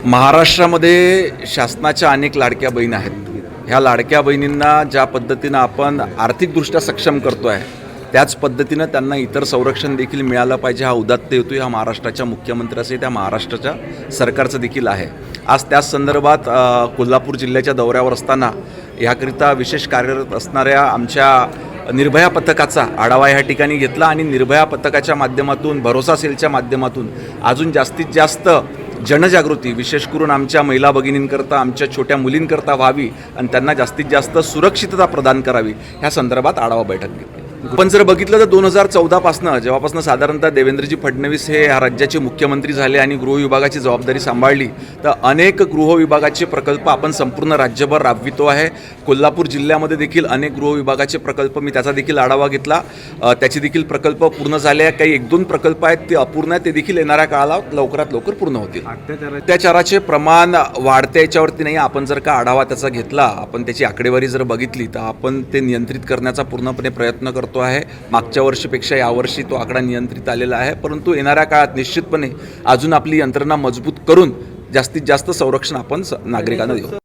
महाराष्ट्रामध्ये शासनाच्या अनेक लाडक्या बहीण आहेत. ह्या लाडक्या बहिणींना ज्या पद्धतीनं आपण आर्थिकदृष्ट्या सक्षम करतो आहे, त्याच पद्धतीनं त्यांना इतर संरक्षण देखील मिळालं पाहिजे. हा उदात्त हेतू ह्या महाराष्ट्राच्या मुख्यमंत्र्याचे, त्या महाराष्ट्राच्या सरकारचं देखील आहे. आज त्याच संदर्भात कोल्हापूर जिल्ह्याच्या दौऱ्यावर असताना ह्याकरिता विशेष कार्यरत असणाऱ्या आमच्या निर्भया पथकाचा आढावा ह्या ठिकाणी घेतला आणि निर्भया पथकाच्या माध्यमातून, भरोसा सेलच्या माध्यमातून अजून जास्तीत जास्त जनजागृती विशेष करून आमच्या महिला भगिनींकरता, आमच्या छोट्या मुलींकरता व्हावी आणि त्यांना जास्तीत जास्त सुरक्षितता प्रदान करावी, ह्या संदर्भात आढावा बैठक घेतली. पण जर बघितलं तर 2014पासनं जेव्हापासून साधारणतः देवेंद्रजी फडणवीस हे ह्या राज्याचे मुख्यमंत्री झाले आणि गृह विभागाची जबाबदारी सांभाळली, तर अनेक गृह विभागाचे प्रकल्प आपण संपूर्ण राज्यभर राबवितो आहे. कोल्हापूर जिल्ह्यामध्ये देखील अनेक गृह विभागाचे प्रकल्प, मी त्याचा देखील आढावा घेतला. त्याचे देखील प्रकल्प पूर्ण झाले आहे. काही 1-2 प्रकल्प आहेत ते अपूर्ण आहेत, ते देखील येणाऱ्या काळात लवकरात लवकर पूर्ण होतील. अत्याचाराचे प्रमाण वाढत्या याच्यावरती नाही. आपण जर का आढावा त्याचा घेतला, आपण त्याची आकडेवारी जर बघितली, तर आपण ते नियंत्रित करण्याचा पूर्णपणे प्रयत्न करतो आहे. मागच्या वर्षीपेक्षा यावर्षी तो आकडा नियंत्रित आलेला आहे. परंतु येणाऱ्या काळात निश्चितपणे अजून आपली यंत्रणा मजबूत करून जास्तीत जास्त संरक्षण आपण नागरिकांना देऊ.